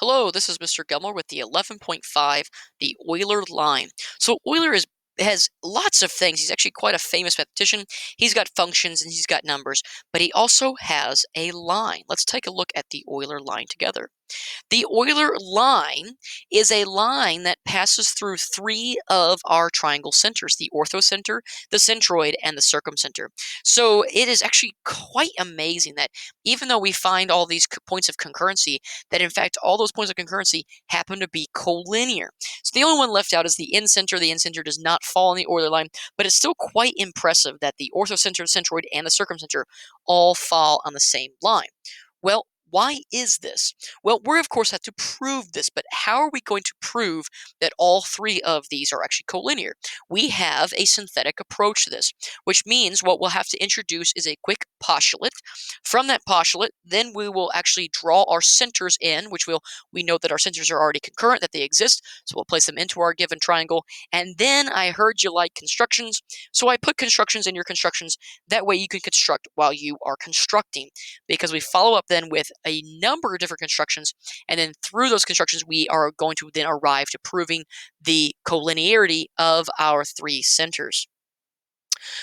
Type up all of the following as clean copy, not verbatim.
Hello, this is Mr. Gilmore with the 11.5, the Euler Line. So Euler has lots of things. He's actually quite a famous mathematician. He's got functions and he's got numbers, but he also has a line. Let's take a look at the Euler line together. The Euler line is a line that passes through three of our triangle centers, the orthocenter, the centroid, and the circumcenter. So it is actually quite amazing that even though we find all these points of concurrency, that in fact all those points of concurrency happen to be collinear. So the only one left out is the incenter. The incenter does not fall in the Euler line, but it's still quite impressive that the orthocenter, centroid, and the circumcenter all fall on the same line. Well, why is this? Well, we of course have to prove this, but how are we going to prove that all three of these are actually collinear? We have a synthetic approach to this, which means what we'll have to introduce is a quick postulate. From that postulate, then we will actually draw our centers in, which we know that our centers are already concurrent, that they exist, so we'll place them into our given triangle. And then I heard you like constructions, so I put constructions in your constructions. That way you can construct while you are constructing, because we follow up then with a number of different constructions, and then through those constructions we are going to then arrive to proving the collinearity of our three centers.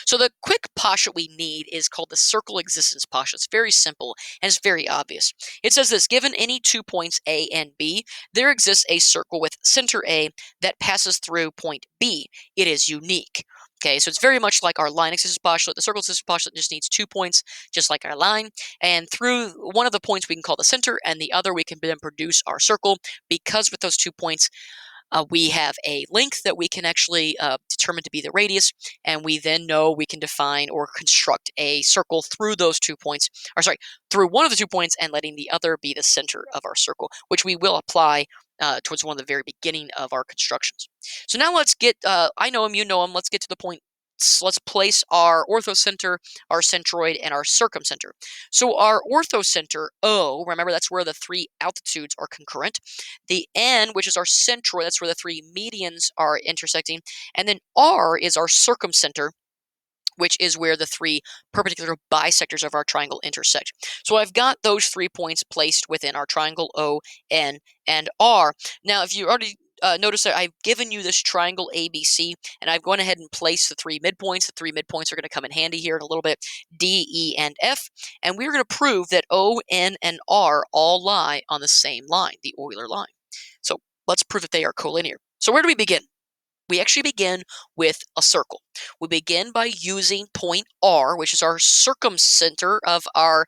So the quick postulate we need is called the circle existence postulate. It's very simple and it's very obvious. It says this: given any 2 points A and B, there exists a circle with center A that passes through point B. It is unique. Okay, so it's very much like our line existence postulate. The circle existence postulate just needs 2 points, just like our line. And through one of the points we can call the center, and the other we can then produce our circle, because with those 2 points, we have a length that we can actually determine to be the radius, and we then know we can define or construct a circle through those 2 points, or sorry, through one of the 2 points and letting the other be the center of our circle, which we will apply towards one of the very beginning of our constructions. So now let's get, I know him, you know him, let's get to the point. Let's place our orthocenter, our centroid, and our circumcenter. So our orthocenter, O, remember that's where the 3 altitudes are concurrent. The N, which is our centroid, that's where the 3 medians are intersecting. And then R is our circumcenter, which is where the 3 perpendicular bisectors of our triangle intersect. So I've got those 3 points placed within our triangle O, N, and R. Now, if you already notice that I've given you this triangle ABC, and I've gone ahead and placed the 3 midpoints. The 3 midpoints are going to come in handy here in a little bit, D, E, and F. And we're going to prove that O, N, and R all lie on the same line, the Euler line. So let's prove that they are collinear. So where do we begin? We actually begin with a circle. We begin by using point R, which is our circumcenter of our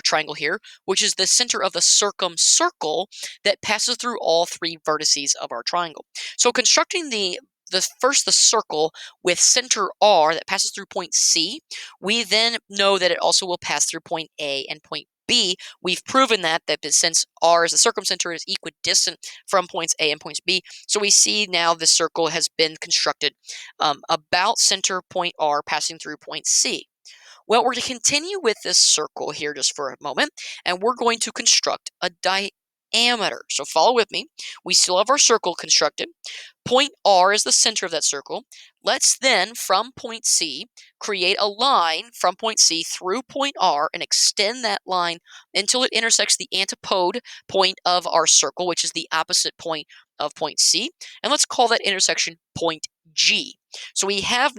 triangle here, which is the center of the circumcircle that passes through all 3 vertices of our triangle. So constructing the circle with center R that passes through point C, we then know that it also will pass through point A and point B. We've proven that since R is the circumcenter, it is equidistant from points A and points B. So we see now the circle has been constructed about center point R passing through point C. Well, we're going to continue with this circle here just for a moment, and we're going to construct a diameter. So follow with me. We still have our circle constructed. Point R is the center of that circle. Let's then, from point C, create a line from point C through point R and extend that line until it intersects the antipode point of our circle, which is the opposite point of point C. And let's call that intersection point G. So we have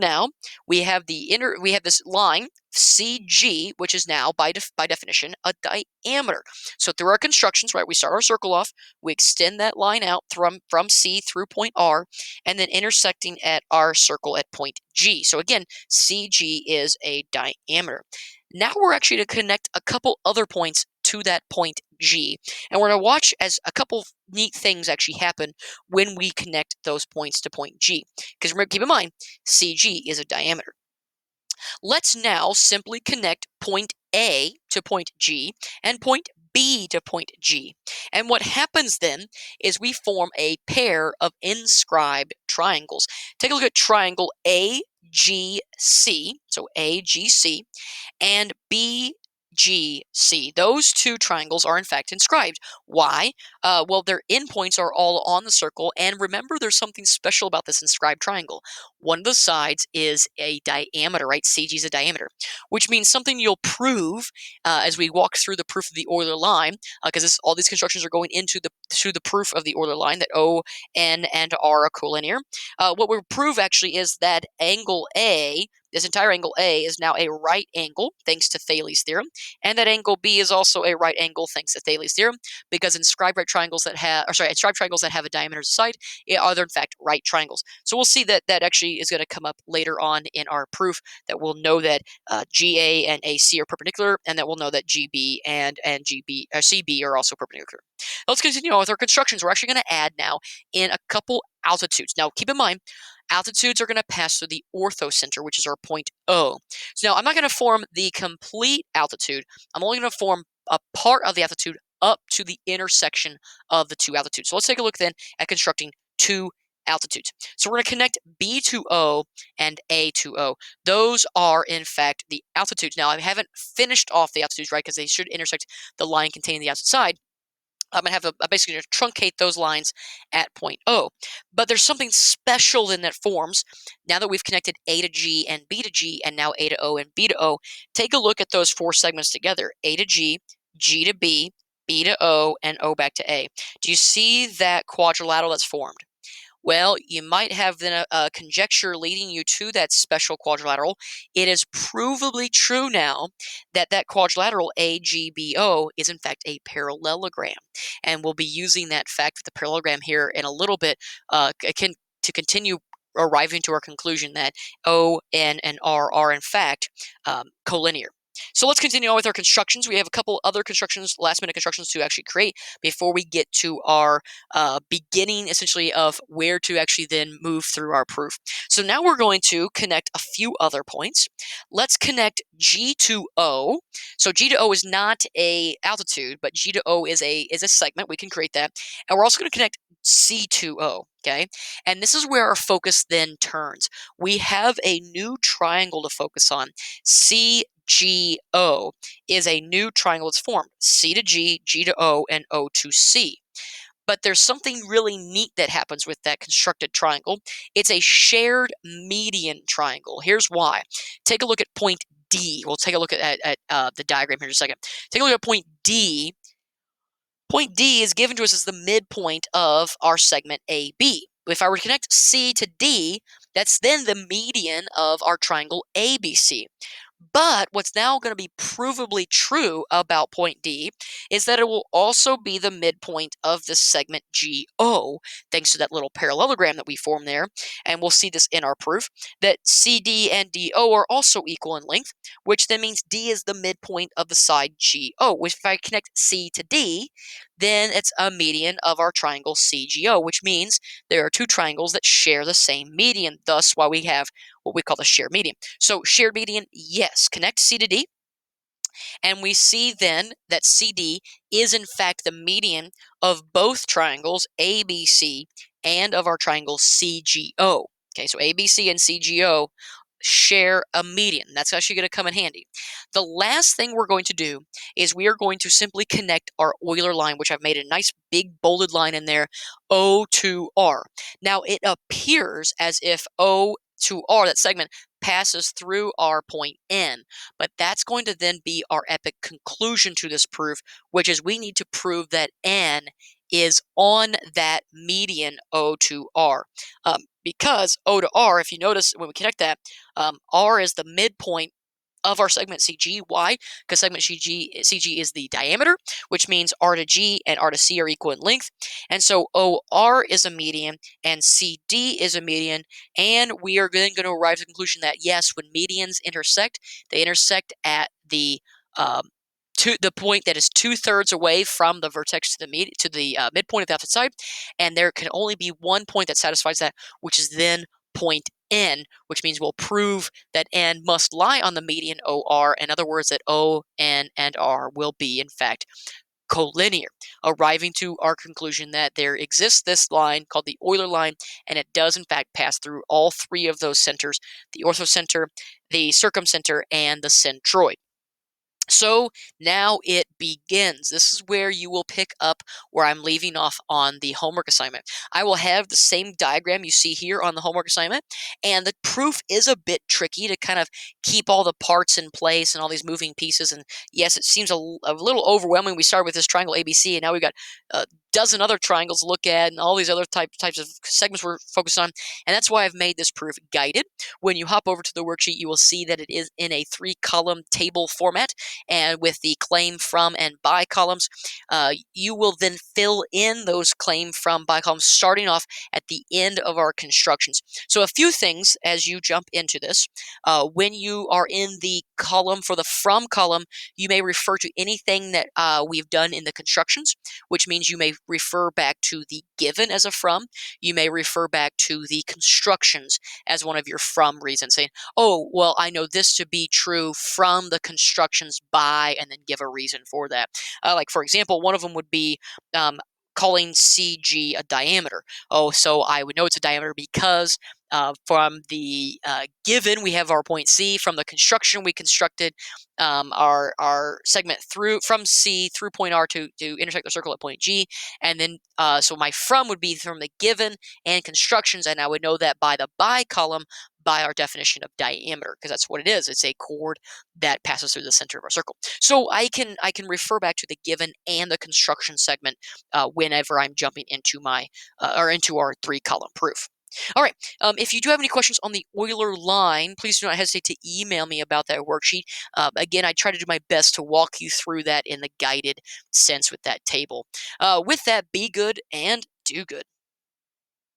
this line CG, which is now by definition a diameter. So through our constructions, right, we start our circle off, we extend that line out from C through point R, and then intersecting at our circle at point G. So again, CG is a diameter. Now we're actually to connect a couple other points to that point G, and we're going to watch as a couple neat things actually happen when we connect those points to point G. Because remember, keep in mind, CG is a diameter. Let's now simply connect point A to point G and point B to point G. And what happens then is we form a pair of inscribed triangles. Take a look at triangle AGC, so AGC, and BGC. GC. Those two triangles are in fact inscribed. Why? Well, their endpoints are all on the circle, and remember there's something special about this inscribed triangle. One of the sides is a diameter, right? CG is a diameter, which means something you'll prove as we walk through the proof of the Euler line, because all these constructions are going into the proof of the Euler line, that O, N, and R are collinear. What we'll prove actually is that angle A, this entire angle A, is now a right angle thanks to Thales' theorem, and that angle B is also a right angle thanks to Thales' theorem, because inscribed triangles that have a diameter as a side are in fact right triangles. So we'll see that actually is going to come up later on in our proof, that we'll know that GA and AC are perpendicular, and that we'll know that GB and CB are also perpendicular. Let's continue on with our constructions. We're actually going to add now in a couple altitudes. Now, keep in mind, altitudes are going to pass through the orthocenter, which is our point O. So now I'm not going to form the complete altitude. I'm only going to form a part of the altitude up to the intersection of the two altitudes. So let's take a look then at constructing two altitudes. So we're going to connect B to O and A to O. Those are, in fact, the altitudes. Now, I haven't finished off the altitudes, right, because they should intersect the line containing the outside. I'm going to have basically just truncate those lines at point O. But there's something special in that forms. Now that we've connected A to G and B to G, and now A to O and B to O, take a look at those four segments together: A to G, G to B, B to O, and O back to A. Do you see that quadrilateral that's formed? Well, you might have then a conjecture leading you to that special quadrilateral. It is provably true now that that quadrilateral AGBO is in fact a parallelogram, and we'll be using that fact with the parallelogram here in a little bit to continue arriving to our conclusion that O, N, and R are in fact collinear. So let's continue on with our constructions. We have a couple other constructions, last-minute constructions to actually create before we get to our beginning, essentially, of where to actually then move through our proof. So now we're going to connect a few other points. Let's connect G to O. So G to O is not a altitude, but G to O is a segment. We can create that. And we're also going to connect C to O, okay? And this is where our focus then turns. We have a new triangle to focus on. CGO is a new triangle that's formed. C to G, G to O, and O to C. But there's something really neat that happens with that constructed triangle. It's a shared median triangle. Here's why. Take a look at point D. We'll take a look at the diagram here in a second. Take a look at point D. Point D is given to us as the midpoint of our segment AB. If I were to connect C to D, that's then the median of our triangle ABC. But what's now going to be provably true about point D is that it will also be the midpoint of the segment GO, thanks to that little parallelogram that we formed there. And we'll see this in our proof, that CD and DO are also equal in length, which then means D is the midpoint of the side GO, which if I connect C to D, then it's a median of our triangle CGO, which means there are two triangles that share the same median, thus why we have what we call the shared median. So shared median, yes, connect C to D, and we see then that CD is in fact the median of both triangles ABC and of our triangle CGO. Okay, so ABC and CGO share a median. That's actually going to come in handy. The last thing we're going to do is we are going to simply connect our Euler line, which I've made a nice big bolded line in there, O to R. Now it appears as if O to R, that segment, passes through our point N, but that's going to then be our epic conclusion to this proof, which is we need to prove that N is on that median O to R. Because O to R, if you notice when we connect that, R is the midpoint of our segment CG. Why? Because segment CG is the diameter, which means R to G and R to C are equal in length. And so OR is a median and CD is a median. And we are then going to arrive at the conclusion that, yes, when medians intersect, they intersect at the to the point that is 2/3 away from the vertex to the midpoint of the opposite side, and there can only be one point that satisfies that, which is then point N, which means we'll prove that N must lie on the median OR. In other words, that O, N, and R will be, in fact, collinear, arriving to our conclusion that there exists this line called the Euler line, and it does, in fact, pass through all three of those centers: the orthocenter, the circumcenter, and the centroid. So now it begins. This is where you will pick up where I'm leaving off on the homework assignment. I will have the same diagram you see here on the homework assignment, and the proof is a bit tricky to kind of keep all the parts in place and all these moving pieces. And yes, it seems a little overwhelming. We started with this triangle ABC, and now we've got a dozen other triangles to look at and all these other types of segments we're focused on. And that's why I've made this proof guided. When you hop over to the worksheet, you will see that it is in a 3-column table format, and with the claim from and by columns, you will then fill in those claim from by columns starting off at the end of our constructions. So a few things as you jump into this. When you are in the column for the from column, you may refer to anything that we've done in the constructions, which means you may refer back to the given as a from. You may refer back to the constructions as one of your from reasons, saying, oh, well, I know this to be true from the constructions by, and then give a reason for that. Like, for example, one of them would be calling CG a diameter. Oh, so I would know it's a diameter because from the given, we have our point C. From the construction, we constructed our segment through from C through point R to intersect the circle at point G. And then, so my from would be from the given and constructions, and I would know that by the by column, by our definition of diameter, because that's what it is. It's a chord that passes through the center of our circle. So I can refer back to the given and the construction segment whenever I'm jumping into my or into our 3-column proof. All right. If you do have any questions on the Euler line, please do not hesitate to email me about that worksheet. Again, I try to do my best to walk you through that in the guided sense with that table. With that, be good and do good.